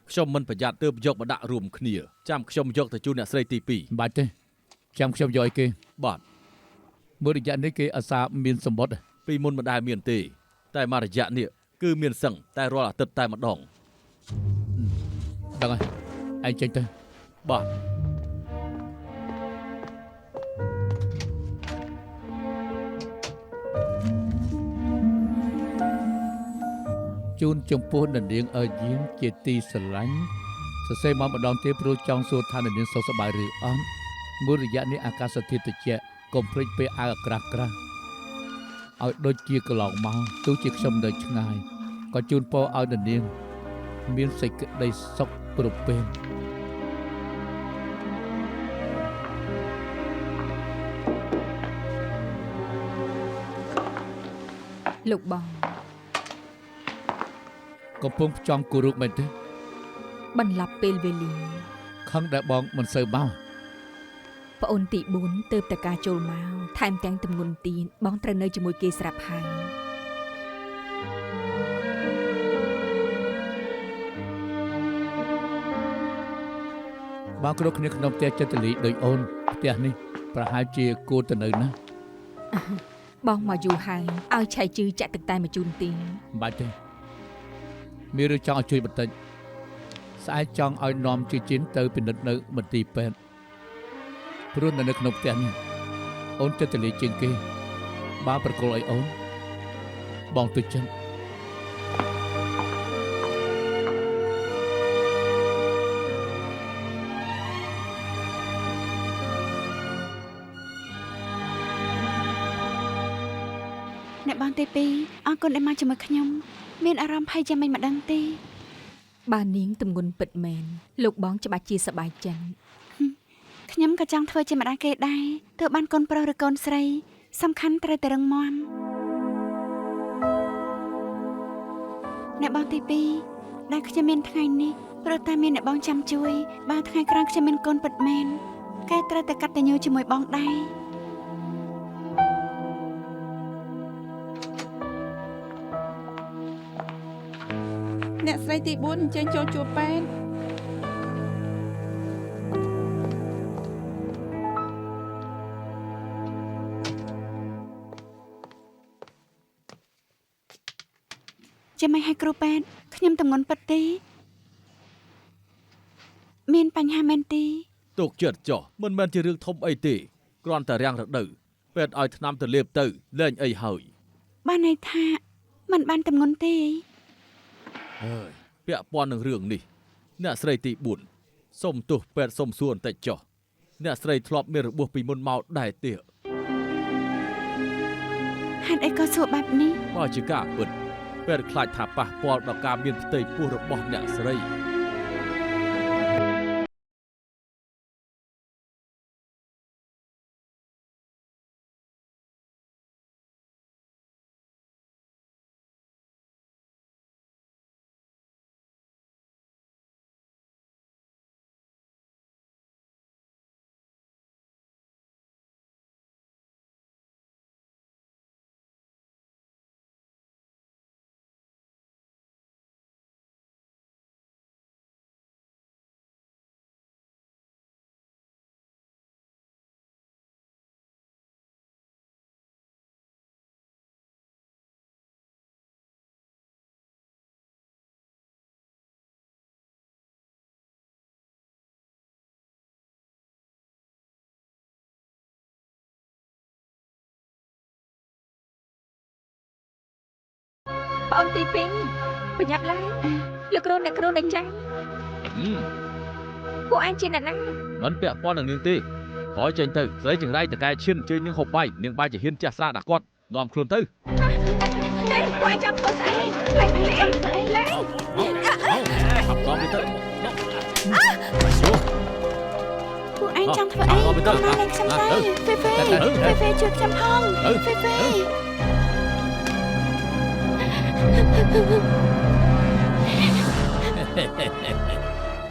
ខ្ញុំមិនប្រយ័ត្នទើបយកមកដាក់រួមគ្នាចាំខ្ញុំយកទៅជូនអ្នកស្រីទី2
មិនបាច់ទេចាំខ្ញុំយកឲ្យគេ
បាទ
មួយរយៈនេះគេអាសាមានសម្បត្តិ
ពីមុនមិនដែលមានទេតែមករយៈនេះគឺមានសឹងតែរាល់អាទិត្យតែម្ដង
ដឹងហើយឯងចេញទៅ
បាទ
ជូនចំពោះននាងអើយាងជាទីស្រឡាញ់សរសេរមកម្ដងទៀតព្រោះចង់សួរថាននាងសុខសប្បាយឬអត់មួយរយៈនេះអាកាសធាតុត្រជាក់កុំភ្លេចពេលអាវអាក្រាស់ក្រាស់ឲ្យដូចជាកន្លងមកទោះជាខ្ញុំនៅឆ្ងាយក៏ជូនពរឲ្យននាងមានសេចក្តីសុខគ្រប់ពេល
លោកបង
កំពុងចង់គោរពមែនទេ
បន្លាប់ពេលវេលា
ខឹងដែលបងមិនសូវមក
ប្អូនទី4ទើបតែការចូលមកថែមទាំងទម្ងន់ទៀតបងត្រូវនៅជាមួយគេស្រាប់ហើយ
បងគ្រប់គ្នាក្នុងផ្ទះចិត្តលីដោយអូនផ្ទះនេះប្រហែលជាគួរទៅនៅណា
បងមកយូរហើយឲ្យឆៃជឺចាក់ទឹកតែមកជូនទី
មិនបាច់ទេមានរឿងចង់ឲ្យជួយបន្តិចស្អែកចង់ឲ្យនាំជាជិនទៅពិនិត្យនៅមន្ទីរពេទ្យព្រោះនៅក្នុងផ្ទះនេះអូនចិត្តលីជាងគេបើប្រគល់ឲ្យអូនបងទុចិត្ត
អ្នកបងទី2អរគុណដែលមកជាមួយខ្ញុំមានអារម្មណ៍ភ័យយ៉ាងម៉េចមិនដឹងទេ
បាននាងទម្ងន់ពិតមែនលោកបងច្បាស់ជាសប្បាយចិត្ត
ខ្ញុំក៏ចង់ធ្វើជាម្ដាយគេដែរទើបបានកូនប្រុសឬកូនស្រីសំខាន់ត្រូវតែរឹងមាំអ្នកបងទី2ដែលខ្ញុំមានថ្ងៃនេះព្រោះតែមានអ្នកបងចាំជួយបើថ្ងៃក្រោយខ្ញុំមានកូនពិតមែនគេត្រូវតែកតញ្ញូជាមួយបងដែរ
អ្នកស្រីទី4អញ្ជើញចូលជួបប៉ែន
ចាំមិនឲ្យគ្រូពេទ្យខ្ញុំទម្ងន់ពិតទេមានបញ្ហាមែនទេ
ទុកចិត្តចុះមិនមែនជារឿងធំអីទេគ្រាន់តែរាំងរដូវពេទ្យឲ្យថ្នាំទៅលេបទៅលែងអីហើយ
បានន័យថាមិនបានទម្ងន់ទេ
ហើយពាក់ព័ន្ធនឹងរឿងនេះអ្នកស្រីទី4សូមទោសពេទ្យសូមសួរបន្តិចចុះអ្នកស្រីធ្លាប់មានរបួសពីមុនមកដែរទេ
ហេតុអីក៏សួរបែបនេះ
បើជាការពិតពេទ្យខ្លាចថាប៉ះពាល់ដល់ការមានផ្ទៃពោះរបស់អ្នកស្រី
ប្អូនទី2ប្រញាប់ឡើងលោកគ្រូអ្នកគ្រូដែលចាញ់ពួកឯងជាអ្នកណា
មិនពាក់ព័ន្ធនឹងនាងទេក្រោយចេញទៅស្រីចង្រៃតកែឈិនជើញនាងហូបបាយនាងបាយជាហ៊ានចាស់ស្រាដាក់គាត់នាំខ្លួនទៅ
ពួកឯងចាំធ្វើស្អីឡើងឡើងឡើង
ហាប់នាំទៅ
ពួក
ពួកឯងចង់ធ្វើអីកុំណាលេងខ្ញុំទៅហ្វេហ្វេជួយខ្ញុំផងហ្វេហ្វេ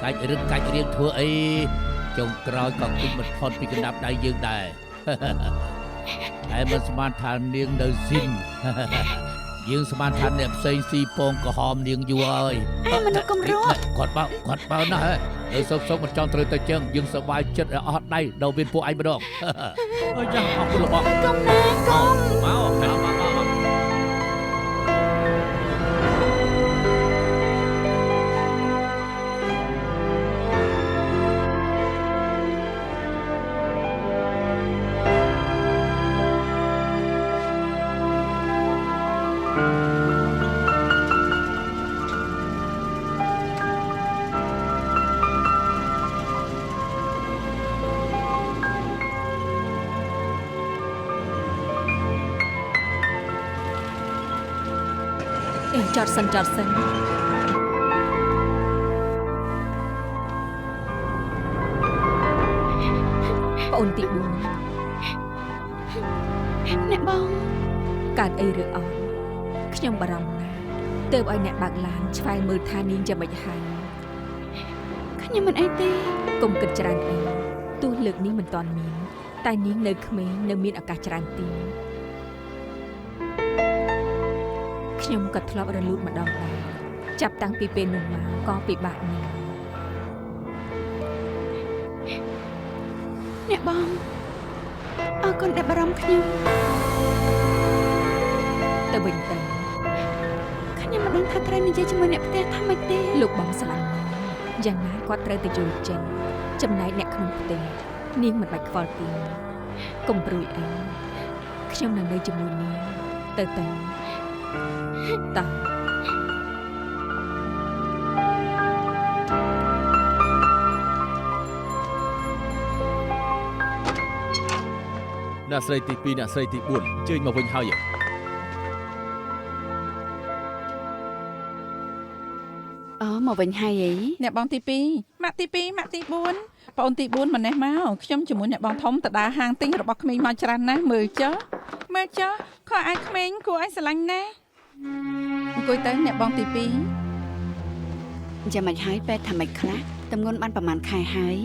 កាច់រឹកកាច់រៀងធ្វើអីចុងក្រោយក៏គិតមិនផុតពីកណ្ដាប់ដៃយើងដែរតែមិនស្មានថានាងនៅស៊ីន យើងស្មានថាអ្នកផ្សេងស៊ីពងក្រហមនាងយូរហើយ
មនុស្សកំរត់
គាត់បើណាស់នៅសុកមិនចង់ត្រូវទៅចឹងយើងសប្បាយចិត្តឲ្យអស់ដៃដល់មានពួកឯងម្ដង អើយចាអរគុណលោកបង
កុំណាកុំ
មក
ចតសិនប្អូនទី4
អ្នកបង
កើតអីឬអត់ខ្ញុំបារម្ភណាស់ទើបឲ្យអ្នកបើកឡានឆ្វែងមើលថានាងយ៉ាងម៉េចហើយ
ខ្ញុំមិនអីទេ
កុំគិតច្រើនអីទោះលើកនេះមិនទាន់មានតែនាងនៅក្មេងនៅមានឱកាសច្រើនទៀតខ្ញុំក៏ធ្លាប់រលូតម្ដងដែរចាប់តាំងពីពេលនោះមកក៏ពិបាកណាស់
អ្នកបងអរគុណដែលបារម្ភខ្ញុំ
ទៅវិញទៅ
ខ្ញុំមិនដឹងថាត្រូវនិយាយជាមួយអ្នកផ្ទះថាម៉េចទេ
លោកបងស្រឡាញ់នាងយ៉ាងណាគាត់ត្រូវតែយល់ចិត្តចំណែកអ្នកក្នុងផ្ទះនាងមិនបាច់ខ្វល់ទេកុំព្រួយអីខ្ញុំនឹងនៅជាមួយនាងទៅតើ
អ្នកស្រីទី2អ្នកស្រីទី4អញ្ជើញមកវិញហើយ
អូមកវិញហើយអី
អ្នកបងទី2ម៉ាក់ទី2ម៉ាក់ទី4បងអូនទី4ម្នេះមកខ្ញុំជាមួយអ្នកបងធំទៅដើរហាងទិញរបស់ក្មេងមកច្រើនណាស់មើលចុះខោអាយក្មេងគួរឲ្យស្រឡាញ់ណាស់អង្គុយទៅអ្នកបងទី2
ចាំមិនហើយពេទ្យថាម៉េចខ្លះតម្ងន់បានប្រហែលខែហើយ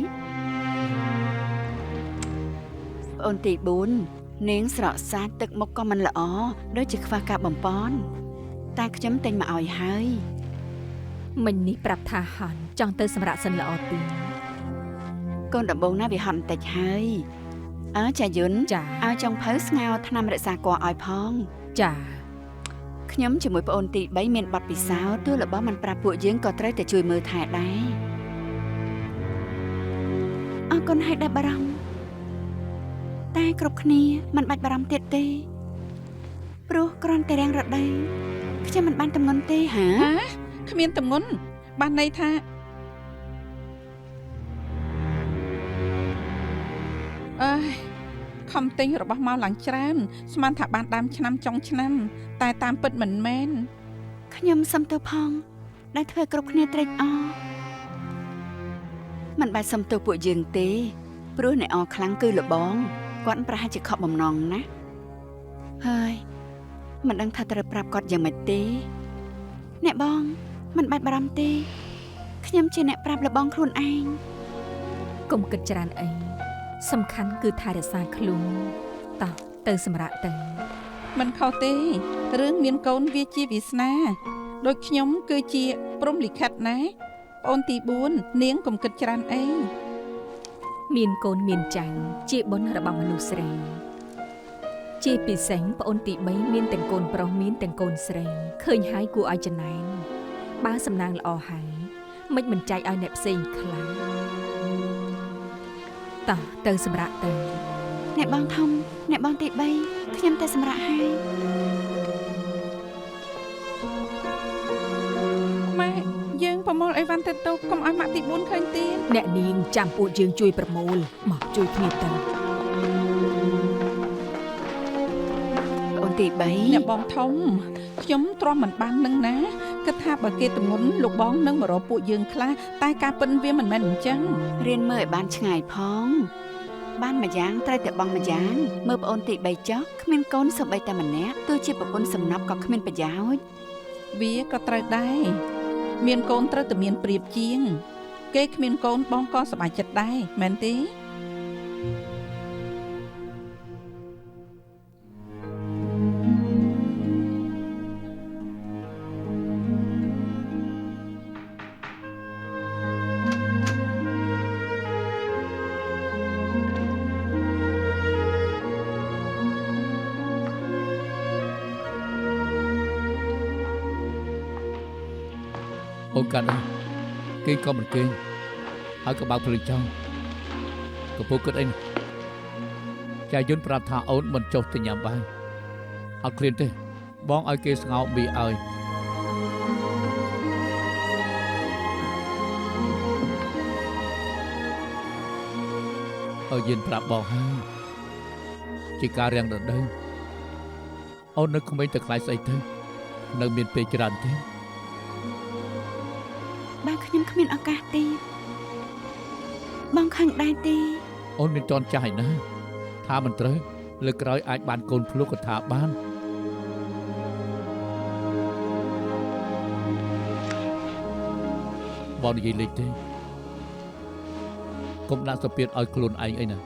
ប្អូនទី4នាងស្រកសាច់ទឹកមុខក៏មិនល្អដូចជាខ្វះការបំពន់តែខ្ញុំទិញមកឲ្យហើយ
មិញនេះប្រាប់ថាហន់ចង់ទៅសម្រាប់សិនល្អទី
កូនដំបងណាវាហត់បន្តិចហើយចាយុន
ចា
ឲ្យចុងភៅស្ងោរថ្នាំរក្សាគភ៌ឲ្យផង
ចា
ខ្ញុំជាមួយប្អូនទី3មានប័ណ្ណពិសោធន៍ទោះរបស់មិនប្រាប់ពួកយើងក៏ត្រូវតែជួយមើលថែដែរអរគុណហើយដែលបារម្ភតែគ្រប់គ្នាមិនបាច់បារម្ភទៀតទេព្រោះគ្រាន់តែរាំងរដូវខ្ញុំមិនបានតម្ងន់ទេហា
គ្មានតម្ងន់បានន័យថាខំទិញរបស់មកឡើងច្រើនស្មានថាបានដើមឆ្នាំចុងឆ្នាំតែតាមពិតមិនមែន
ខ្ញុំសុំទោសផងដែលធ្វើគ្រប់គ្នាត្រេកអរមិនបាច់សុំទោសពួកយើងទេព្រោះអ្នកអរខ្លាំងគឺលបងគាត់ប្រហែលជាខកបំណងណាហើយមិនដឹងថាត្រូវប្រាប់គាត់យ៉ាងម៉េចទេអ្នកបងមិនបាច់បារម្ភទេខ្ញុំជាអ្នកប្រាប់លបងខ្លួនឯង
កុំគិតច្រើនអីសំខាន់គឺថែរក្សាខ្លួនតោះទៅសម្រាប់ទៅ
មិនខុសទេរឿងមានកូនវាជាវាសនាដូចខ្ញុំគឺជាព្រំលិខិតណាប្អូនទី4នាងកុំគិតច្រើនអី
មានកូនមានចាញ់ជាបុណ្យរបស់មនុស្សស្រីជាពិសេសប្អូនទី3មានទាំងកូនប្រុសមានទាំងកូនស្រីឃើញហើយគួរឲ្យចំណែនបើសំណាងល្អហើយមិនចែកឲ្យអ្នកផ្សេងខ្លាំងតោះទៅសម្រាប់ទៅ
អ្នកបងធំអ្នកបងទី3ខ្ញុំតែសម្រាប់ហើយ
ម៉ែយើងប្រមូលអីវ៉ាន់ទៅទុកកុំឲ្យម៉ាក់ទី4ឃើញទៀត
អ្នកនាងចាំពួកយើងជួយប្រមូលមកជួយគ្នាទៅ
អូនទី3
អ្នកបងធំខ្ញុំទ្រាំមិនបាននឹងណា គិតថាបើគេទម្ងន់លោកបងនឹងមករកពួកយើងខ្លះតែការពិនវាមិនមែនអញ្ចឹង
រៀនមើលឲ្យបានឆ្ងាយផងបានមួយយ៉ាងត្រូវតែបងមួយយ៉ាងមើលប្អូនទី3ចុះគ្មានកូនសូម្បីតែម្នាក់ទោះជាប្រពន្ធសំណប់ក៏គ្មានប្រយោជន៍
វាក៏ត្រូវដែរមានកូនត្រូវតែមានប្រៀបជាងគេគ្មានកូនបងក៏សប្បាយចិត្តដែរមែនទេ
អូនកាត់អើយគេក៏មិនគេហើយក៏បើកភ្លើងចោលកំពុងគិតអីនេះចាយយន្តប្រាប់ថាអូនមិនចុះទៅញ៉ាំបាយអត់ឃ្លានទេបងឲ្យគេស្ងោរមីឲ្យយន្តប្រាប់បងហើយជាការរាំងដដែលអូននៅក្មេងតែខ្លាចស្អីទៅនៅមានពេលច្រើនទេ
បើខ្ញុំគ្មានឱកាសទេបងខឹងដែរទេ
អូនមានតន់ចាស់ឯណាថាមិនត្រូវលើកក្រោយអាចបានកូនភ្លុកក៏ថាបានបងនិយាយលេខទេកុំដាក់សម្ពាធឲ្យខ្លួនឯងអីណា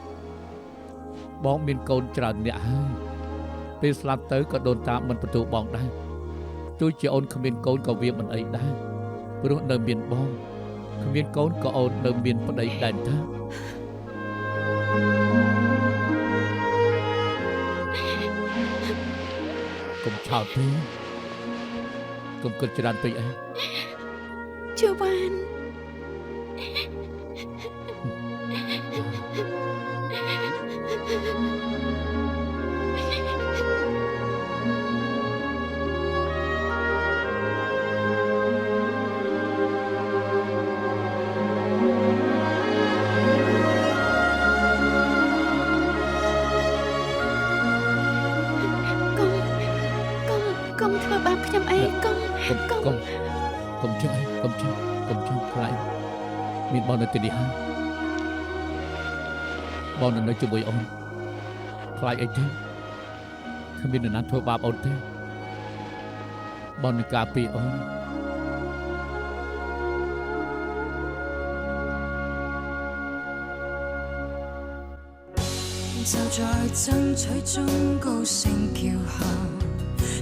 បងមានកូនច្រើនអ្នកហើយពេលស្លាប់ទៅក៏ដូនតាមិនបន្ទោសបងដែរទោះជាអូនគ្មានកូនក៏វាមិនអីដែរព្រោះនៅមានបងគ្មានកូនក៏អូននៅមានប្តីដែរថាកុំឆោតទេកុំគិតច្រើនពេកអី
ជួវ៉ាន កុំធ្វើបាបខ្ញុំអីកុំ
កុំចឹងអីកុំចឹងខ្លាចមានបងនៅទីនេះហើយបងនៅជាមួយអូនខ្លាចអីទេគ្មាននរណាធ្វើបាបអូនទេបងនឹងការពារអូន
就在爭取中高聲叫喊，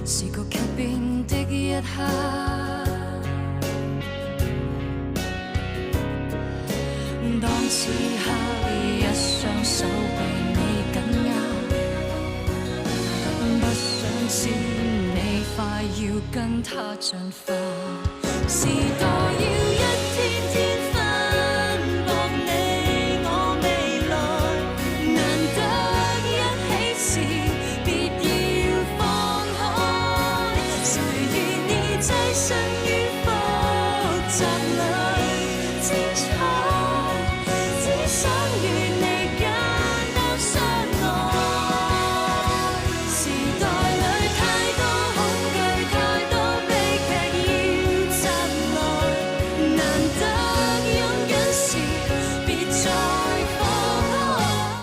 是個劇變的一刻。當此刻一雙手被你緊握，不想知你快要跟他進化，時代要一天天分薄你我未來。難得一起時，別要放開。誰願意置身於複雜裏？